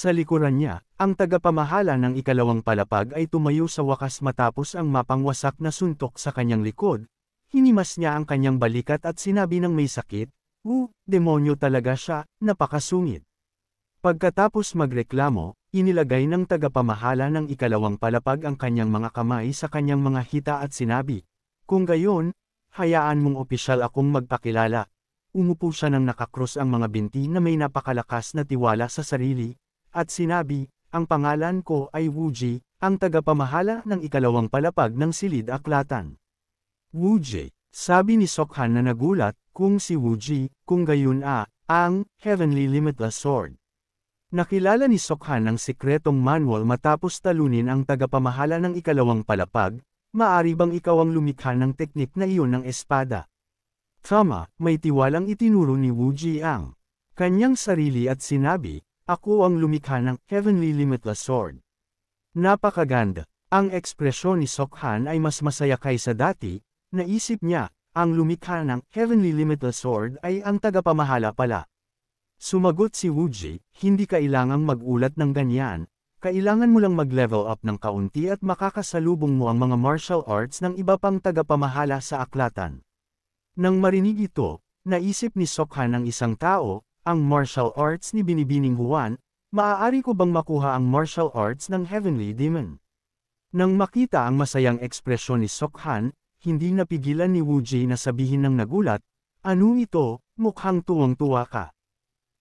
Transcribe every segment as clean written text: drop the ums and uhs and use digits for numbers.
Sa likuran niya, ang tagapamahala ng ikalawang palapag ay tumayo sa wakas matapos ang mapangwasak na suntok sa kanyang likod. Hinimas niya ang kanyang balikat at sinabi ng may sakit, demonyo talaga siya, napakasungit. Pagkatapos magreklamo, inilagay ng tagapamahala ng ikalawang palapag ang kanyang mga kamay sa kanyang mga hita at sinabi, kung gayon, hayaan mong opisyal akong magpakilala. Umupo siya nang nakakrus ang mga binti na may napakalakas na tiwala sa sarili, at sinabi, ang pangalan ko ay Wuji, ang tagapamahala ng ikalawang palapag ng Silid Aklatan. Wuji, sabi ni Sokhan na nagulat, kung si Wuji, kung gayon ang Heavenly Limitless Sword. Nakilala ni Sokhan ang sikretong manual matapos talunin ang tagapamahala ng ikalawang palapag, maari bang ikaw ang lumikha ng teknik na iyon ng espada? Tama, may tiwalang itinuro ni Wuji ang kanyang sarili at sinabi, ako ang lumikha ng Heavenly Limitless Sword. Napakaganda. Ang ekspresyon ni Sokhan ay mas masaya kaysa dati, naisip niya, ang lumikha ng Heavenly Limitless Sword ay ang tagapamahala pala. Sumagot si Wuji, hindi kailangang mag-ulat ng ganyan, kailangan mo lang mag-level up ng kaunti at makakasalubong mo ang mga martial arts ng iba pang tagapamahala sa aklatan. Nang marinig ito, naisip ni Sokhan ng isang tao, ang martial arts ni Binibining Juan, maaari ko bang makuha ang martial arts ng Heavenly Demon? Nang makita ang masayang ekspresyon ni Sokhan, hindi napigilan ni Wuji na sabihin ng nagulat, ano ito, mukhang tuwang-tuwa ka.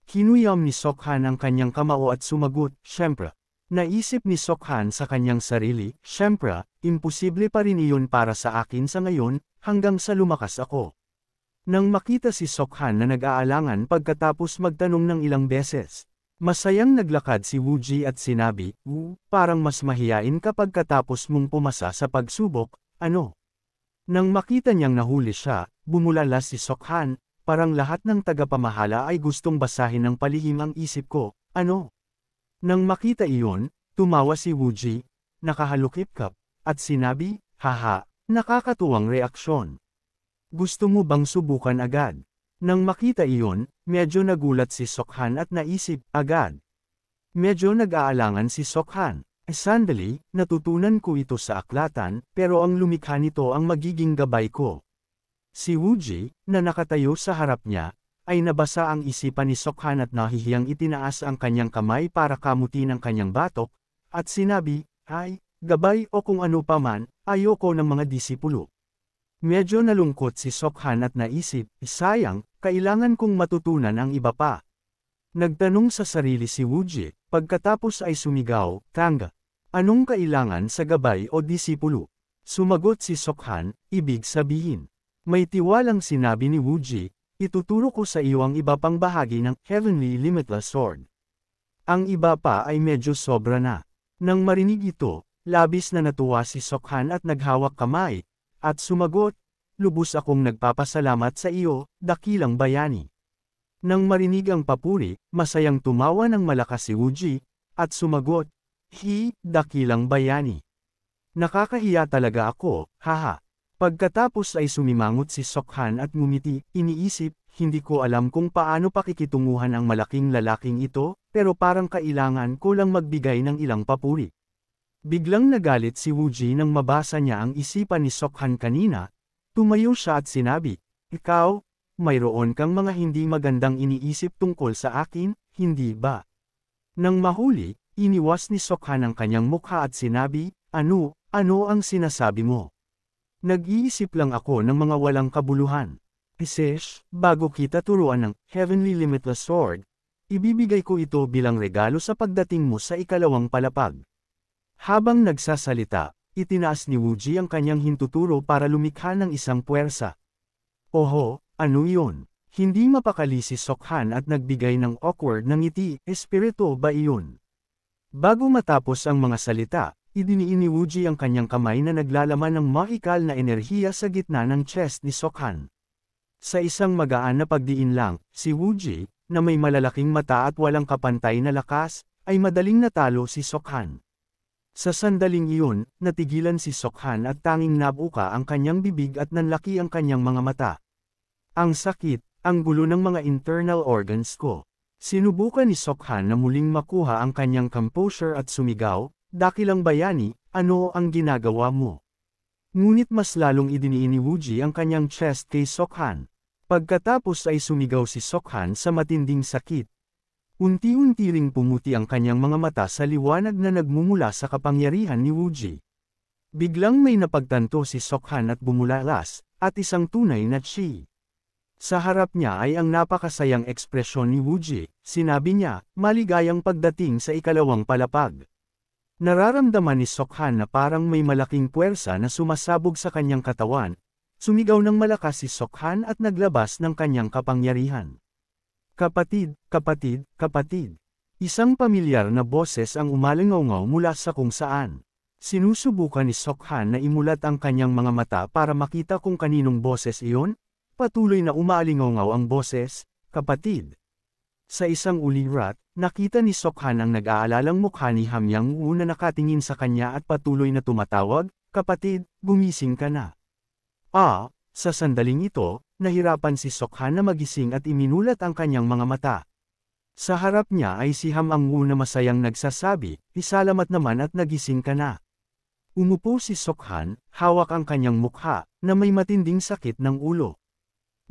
Kinuyam ni Sokhan ang kanyang kamao at sumagot, syempre. Naisip ni Sokhan sa kanyang sarili, syempre, imposible pa rin iyon para sa akin sa ngayon, hanggang sa lumakas ako. Nang makita si Sokhan na nag-aalangan pagkatapos magtanong ng ilang beses, masayang naglakad si Wuji at sinabi, parang mas mahiyain kapag katapos mong pumasa sa pagsubok, ano? Nang makita niyang nahuli siya, bumulala si Sokhan, parang lahat ng tagapamahala ay gustong basahin ng palihim ang isip ko, ano? Nang makita iyon, tumawa si Wuji, nakahalukip-kap, at sinabi, haha, nakakatuwang reaksyon. Gusto mo bang subukan agad? Nang makita iyon, medyo nagulat si Sokhan at naisip, agad. Medyo nag-aalangan si Sokhan. Sandali, natutunan ko ito sa aklatan, pero ang lumikha nito ang magiging gabay ko. Si Wuji, na nakatayo sa harap niya, ay nabasa ang isipan ni Sokhan at nahihiyang itinaas ang kanyang kamay para kamutin ang kanyang batok, at sinabi, ay, gabay o kung ano paman, ayoko ng mga disipulo. Medyo nalungkot si Sokhan at naisip, sayang, kailangan kong matutunan ang iba pa. Nagtanong sa sarili si Wuji, pagkatapos ay sumigaw, tanga. Anong kailangan sa gabay o disipulo? Sumagot si Sokhan, ibig sabihin. May tiwalang sinabi ni Wuji, ituturo ko sa iyo ang iba pang bahagi ng Heavenly Limitless Sword. Ang iba pa ay medyo sobra na. Nang marinig ito, labis na natuwa si Sokhan at naghawak kamay, at sumagot, lubos akong nagpapasalamat sa iyo, dakilang bayani. Nang marinig ang papuri, masayang tumawa ng malakas si Wuji, at sumagot, dakilang bayani. Nakakahiya talaga ako, haha. Pagkatapos ay sumimangot si Sokhan at ngumiti, iniisip, hindi ko alam kung paano pakikitunguhan ang malaking lalaking ito, pero parang kailangan ko lang magbigay ng ilang papuri. Biglang nagalit si Wuji nang mabasa niya ang isipan ni Sokhan kanina, tumayo siya at sinabi, ikaw, mayroon kang mga hindi magandang iniisip tungkol sa akin, hindi ba? Nang mahuli, iniwas ni Sokhan ang kanyang mukha at sinabi, ano ang sinasabi mo? Nag-iisip lang ako ng mga walang kabuluhan. Isesh, bago kita turuan ng Heavenly Limitless Sword, ibibigay ko ito bilang regalo sa pagdating mo sa ikalawang palapag. Habang nagsasalita, itinaas ni Wuji ang kanyang hintuturo para lumikha ng isang puwersa. Oho, ano iyon? Hindi mapakali si Sokhan at nagbigay ng awkward na ngiti, espiritu ba iyon? Bago matapos ang mga salita, idiniin ni Wuji ang kanyang kamay na naglalaman ng mahikal na enerhiya sa gitna ng chest ni Sokhan. Sa isang magaan na pagdiin lang, si Wuji, na may malalaking mata at walang kapantay na lakas, ay madaling natalo si Sokhan. Sa sandaling iyon, natigilan si Sokhan at tanging nabuka ang kanyang bibig at nanlaki ang kanyang mga mata. Ang sakit, ang gulo ng mga internal organs ko. Sinubukan ni Sokhan na muling makuha ang kanyang composure at sumigaw, "Dakilang bayani, ano ang ginagawa mo?" Ngunit mas lalong idiniin ni Wooji ang kanyang chest kay Sokhan. Pagkatapos ay sumigaw si Sokhan sa matinding sakit. Unti-unti ring pumuti ang kanyang mga mata sa liwanag na nagmumula sa kapangyarihan ni Wooji. Biglang may napagtanto si Sokhan at bumulalas, at isang tunay na chi. Sa harap niya ay ang napakasayang ekspresyon ni Wooji, sinabi niya, "Maligayang pagdating sa ikalawang palapag." Nararamdaman ni Sokhan na parang may malaking puwersa na sumasabog sa kanyang katawan. Sumigaw ng malakas si Sokhan at naglabas ng kanyang kapangyarihan. "Kapatid, kapatid, kapatid." Isang pamilyar na boses ang umalingaw mula sa kung saan. Sinusubukan ni Sokhan na imulat ang kanyang mga mata para makita kung kaninong boses iyon. Patuloy na umaalingaw ang boses, "Kapatid." Sa isang ulirat, nakita ni Sokhan ang nag-aalalang mukha ni Hamyang-woo na nakatingin sa kanya at patuloy na tumatawag, "Kapatid, gumising ka na." Sa sandaling ito, nahirapan si Sokhan na magising at iminulat ang kanyang mga mata. Sa harap niya ay si Hamyang-woo na masayang nagsasabi, "Isalamat naman at nagising ka na." Umupo si Sokhan, hawak ang kanyang mukha, na may matinding sakit ng ulo.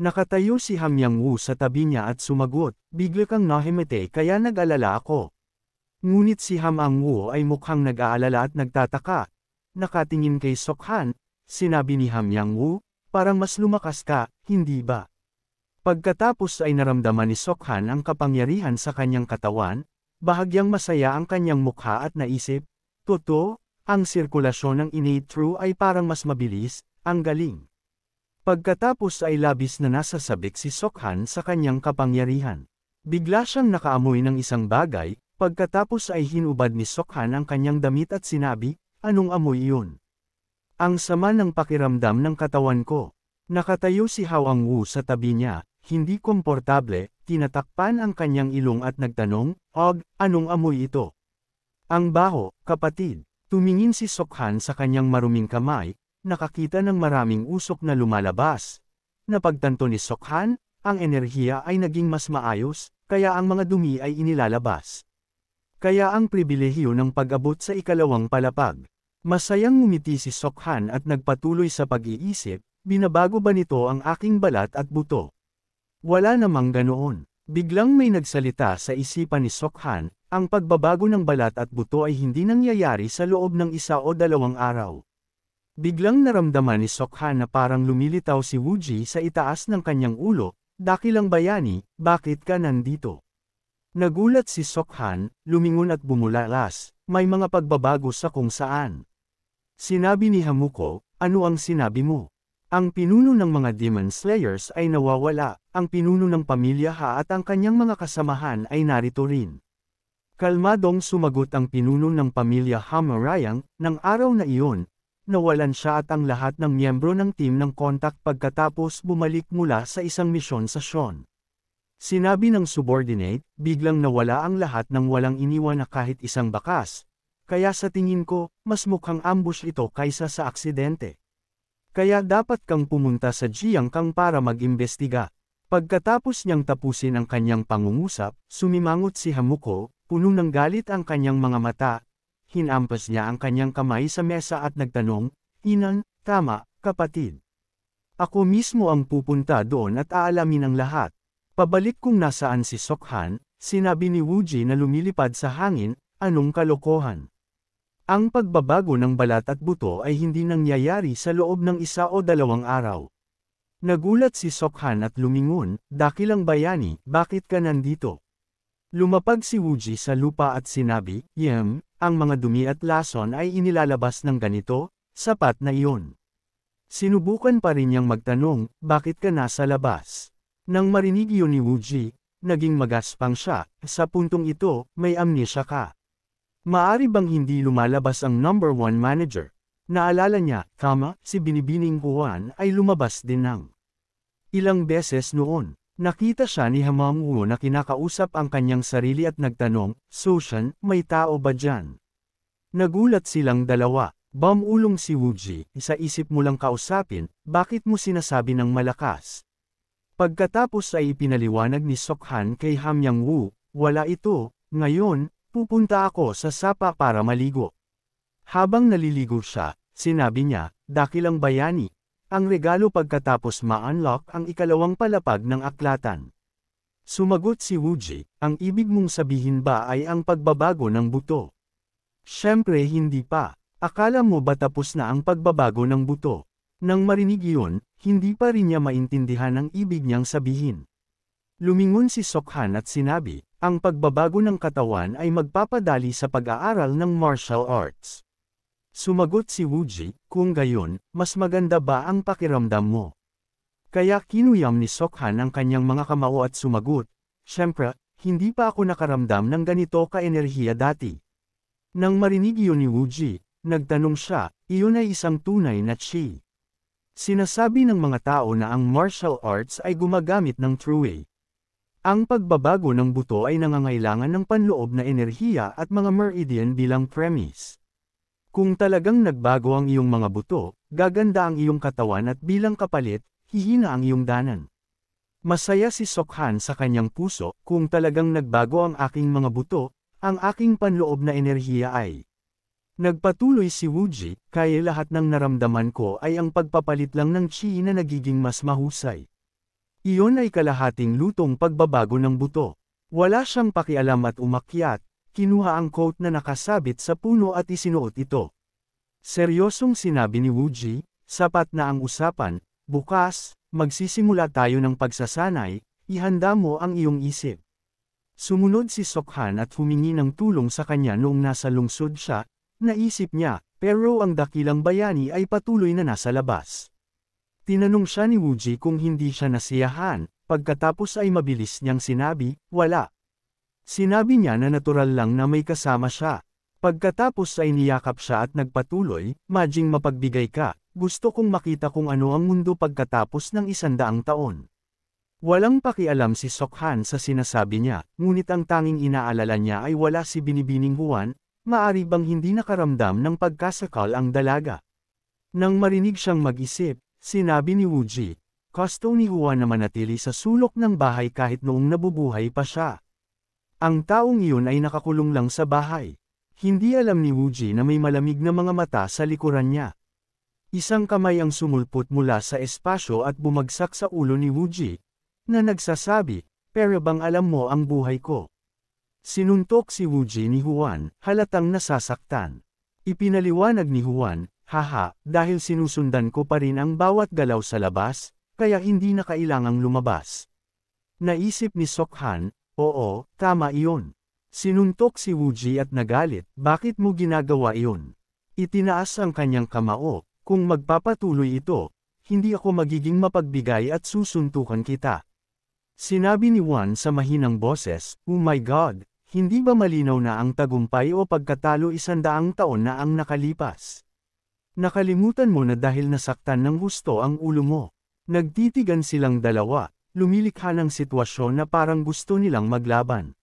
Nakatayo si Hamyang-woo sa tabi niya at sumagot, "Bigla kang nahimete kaya nag-alala ako." Ngunit si Hamyang-woo ay mukhang nag-aalala at nagtataka. Nakatingin kay Sokhan, sinabi ni Hamyang-woo, "Parang mas lumakas ka, hindi ba?" Pagkatapos ay naramdaman ni Sokhan ang kapangyarihan sa kanyang katawan, bahagyang masaya ang kanyang mukha at naisip, "Totoo, ang sirkulasyon ng innate true ay parang mas mabilis, ang galing." Pagkatapos ay labis na nasasabik si Sokhan sa kanyang kapangyarihan. Bigla siyang nakaamoy ng isang bagay, pagkatapos ay hinubad ni Sokhan ang kanyang damit at sinabi, "Anong amoy iyon?" "Ang sama ng pakiramdam ng katawan ko." Nakatayo si Hamyang-woo sa tabi niya, hindi komportable, tinatakpan ang kanyang ilong at nagtanong, Anong amoy ito?" "Ang baho, kapatid." Tumingin si Sokhan sa kanyang maruming kamay, nakakita ng maraming usok na lumalabas. Napagtanto ni Sokhan, ang enerhiya ay naging mas maayos, kaya ang mga dumi ay inilalabas. Kaya ang pribilehiyo ng pag-abot sa ikalawang palapag. Masayang ngumiti si Sokhan at nagpatuloy sa pag-iisip, "Binabago ba nito ang aking balat at buto?" Wala namang ganoon. Biglang may nagsalita sa isipan ni Sokhan, ang pagbabago ng balat at buto ay hindi nangyayari sa loob ng 1 o 2 araw. Biglang naramdaman ni Sokhan na parang lumilitaw si Wooji sa itaas ng kanyang ulo, "Dakilang bayani, bakit ka nandito?" Nagulat si Sokhan, lumingon at bumulalas, "May mga pagbabago sa kung saan." Sinabi ni Hamuko, "Ano ang sinabi mo?" "Ang pinuno ng mga Demon Slayers ay nawawala, ang pinuno ng pamilya Ha at ang kanyang mga kasamahan ay narito rin." Kalmadong sumagot ang pinuno ng pamilya Hamarayang, "Nang araw na iyon, nawalan siya at ang lahat ng miyembro ng team ng kontak pagkatapos bumalik mula sa isang misyon sa Sean." Sinabi ng subordinate, "Biglang nawala ang lahat ng walang iniwan na kahit isang bakas. Kaya sa tingin ko, mas mukhang ambush ito kaysa sa aksidente. Kaya dapat kang pumunta sa Jiangkang para mag-imbestiga." Pagkatapos niyang tapusin ang kanyang pangungusap, sumimangot si Hamuko, puno ng galit ang kanyang mga mata. Hinampas niya ang kanyang kamay sa mesa at nagtanong, "Inan, tama, kapatid. Ako mismo ang pupunta doon at aalamin ang lahat." Pabalik kung nasaan si Sokhan, sinabi ni Wooji na lumilipad sa hangin, "Anong kalokohan? Ang pagbabago ng balat at buto ay hindi nangyayari sa loob ng 1 o 2 araw." Nagulat si Sokhan at lumingon, "Dakilang bayani, bakit ka nandito?" Lumapag si Wooji sa lupa at sinabi, Ang mga dumi at lason ay inilalabas ng ganito, sapat na iyon." Sinubukan pa rin niyang magtanong, "Bakit ka nasa labas?" Nang marinig iyon ni Wooji, naging magaspang siya, "Sa puntong ito, may amnesia ka. Maari bang hindi lumalabas ang number 1 manager?" Naalala niya, si Binibining Juan ay lumabas din ng ilang beses noon. Nakita siya ni Hamyang-woo na kinakausap ang kanyang sarili at nagtanong, "Soshan, may tao ba dyan?" Nagulat silang dalawa. Bumulong si Wooji, "Sa isip mo lang kausapin, bakit mo sinasabi ng malakas?" Pagkatapos ay ipinaliwanag ni Sokhan kay Hamyang-woo, Wala ito, ngayon, pupunta ako sa sapa para maligo. Habang naliligo siya, sinabi niya, dakilang bayani, ang regalo pagkatapos ma-unlock ang ikalawang palapag ng aklatan. Sumagot si Wuji, ang ibig mong sabihin ba ay ang pagbabago ng buto? Siyempre hindi pa. Akala mo ba tapos na ang pagbabago ng buto? Nang marinig iyon, hindi pa rin niya maintindihan ang ibig niyang sabihin. Lumingon si Sokhan at sinabi, ang pagbabago ng katawan ay magpapadali sa pag-aaral ng martial arts. Sumagot si Wuji, kung gayon, mas maganda ba ang pakiramdam mo? Kaya kinuyam ni Sokhan ang kanyang mga kamao at sumagot, siyempre, hindi pa ako nakaramdam ng ganito ka-enerhiya dati. Nang marinig iyon ni Wuji, nagtanong siya, iyon ay isang tunay na chi. Sinasabi ng mga tao na ang martial arts ay gumagamit ng true way. Ang pagbabago ng buto ay nangangailangan ng panloob na enerhiya at mga meridian bilang premise. Kung talagang nagbago ang iyong mga buto, gaganda ang iyong katawan at bilang kapalit, hihina ang iyong danan. Masaya si Sokhan sa kanyang puso, kung talagang nagbago ang aking mga buto, ang aking panloob na enerhiya ay. Nagpatuloy si Wuji, kaya lahat ng naramdaman ko ay ang pagpapalit lang ng chi na nagiging mas mahusay. Iyon ay kalahating lutong pagbabago ng buto. Wala siyang pakialam at umakyat, kinuha ang coat na nakasabit sa puno at isinuot ito. Seryosong sinabi ni Wuji, sapat na ang usapan, bukas, magsisimula tayo ng pagsasanay, ihanda mo ang iyong isip. Sumunod si Sokhan at humingi ng tulong sa kanya noong nasa lungsod siya, naisip niya, pero ang dakilang bayani ay patuloy na nasa labas. Tinanong siya ni Wuji kung hindi siya nasiyahan, pagkatapos ay mabilis niyang sinabi, wala. Sinabi niya na natural lang na may kasama siya. Pagkatapos ay niyakap siya at nagpatuloy, Majing mapagbigay ka, gusto kong makita kung ano ang mundo pagkatapos ng 100 taon. Walang pakialam si Sokhan sa sinasabi niya, ngunit ang tanging inaalala niya ay wala si Binibining Juan, maari bang hindi nakaramdam ng pagkasakal ang dalaga. Nang marinig siyang mag-isip, sinabi ni Wuji, gusto ni Juan na manatili sa sulok ng bahay kahit noong nabubuhay pa siya. Ang taong iyon ay nakakulong lang sa bahay. Hindi alam ni Wuji na may malamig na mga mata sa likuran niya. Isang kamay ang sumulpot mula sa espasyo at bumagsak sa ulo ni Wuji, na nagsasabi, pero bang alam mo ang buhay ko? Sinuntok si Wuji ni Juan, halatang nasasaktan. Ipinaliwanag ni Juan, haha, dahil sinusundan ko pa rin ang bawat galaw sa labas, kaya hindi na kailangang lumabas. Naisip ni Sokhan, oo, tama iyon. Sinuntok si Wuji at nagalit, bakit mo ginagawa iyon? Itinaas ang kanyang kamao, kung magpapatuloy ito, hindi ako magiging mapagbigay at susuntukan kita. Sinabi ni Juan sa mahinang boses, oh my God, hindi ba malinaw na ang tagumpay o pagkatalo 100 taon na ang nakalipas? Nakalimutan mo na dahil nasaktan ng husto ang ulo mo. Nagtitigan silang dalawa, lumilikha ng sitwasyon na parang gusto nilang maglaban.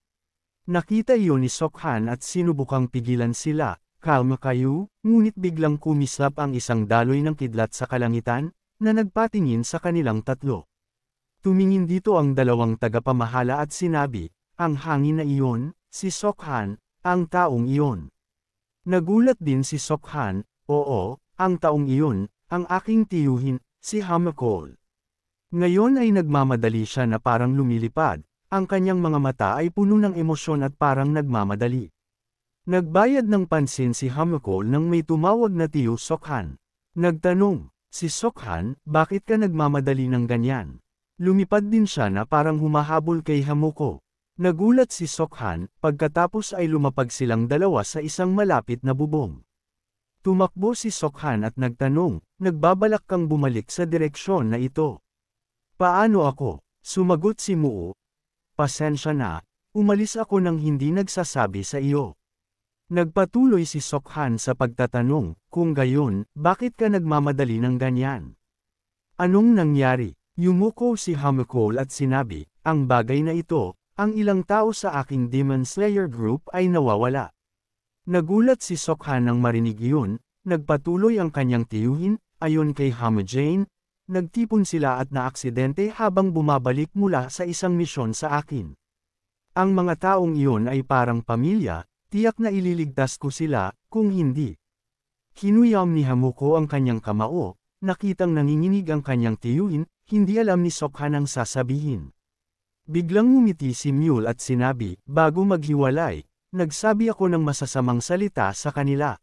Nakita iyon ni Sokhan at sinubukang pigilan sila, kalma kayo, ngunit biglang kumislap ang isang daloy ng kidlat sa kalangitan, na nagpatingin sa kanilang tatlo. Tumingin dito ang dalawang tagapamahala at sinabi, ang hangin na iyon, si Sokhan, ang taong iyon. Nagulat din si Sokhan, oo, ang taong iyon, ang aking tiyuhin, si Hamakol. Ngayon ay nagmamadali siya na parang lumilipad, ang kanyang mga mata ay puno ng emosyon at parang nagmamadali. Nagbayad ng pansin si Hamakol nang may tumawag na tiyo Sokhan. Nagtanong, si Sokhan, bakit ka nagmamadali ng ganyan? Lumipad din siya na parang humahabol kay Hamoko. Nagulat si Sokhan, pagkatapos ay lumapag silang dalawa sa isang malapit na bubong. Tumakbo si Sokhan at nagtanong, nagbabalak kang bumalik sa direksyon na ito. Paano ako? Sumagot si Muo. Pasensya na, umalis ako nang hindi nagsasabi sa iyo. Nagpatuloy si Sokhan sa pagtatanong, kung gayon, bakit ka nagmamadali ng ganyan? Anong nangyari? Yumuko si Hamakol at sinabi, ang bagay na ito, ang ilang tao sa aking Demon Slayer group ay nawawala. Nagulat si Sokhan nang marinig iyon, nagpatuloy ang kanyang tiyuhin, ayon kay Hamajane, nagtipon sila at naaksidente habang bumabalik mula sa isang misyon sa akin. Ang mga taong iyon ay parang pamilya, tiyak na ililigtas ko sila, kung hindi. Hinuyam ni Hamuko ang kanyang kamao, nakitang nanginginig ang kanyang tiyuhin, hindi alam ni Sokhan ang sasabihin. Biglang ngumiti si Mule at sinabi, bago maghiwalay, nagsabi ako ng masasamang salita sa kanila.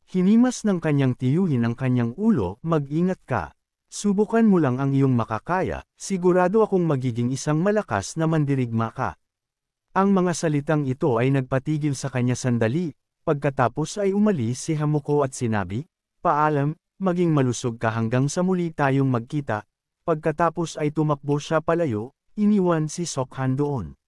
Hinimas ng kanyang tiyuhin ang kanyang ulo, mag-ingat ka. Subukan mo lang ang iyong makakaya, sigurado akong magiging isang malakas na mandirigma ka. Ang mga salitang ito ay nagpatigil sa kanya sandali, pagkatapos ay umalis si Hamuko at sinabi, paalam, maging malusog ka hanggang sa muli tayong magkita. Pagkatapos ay tumakbo siya palayo, iniwan si Sokhan doon.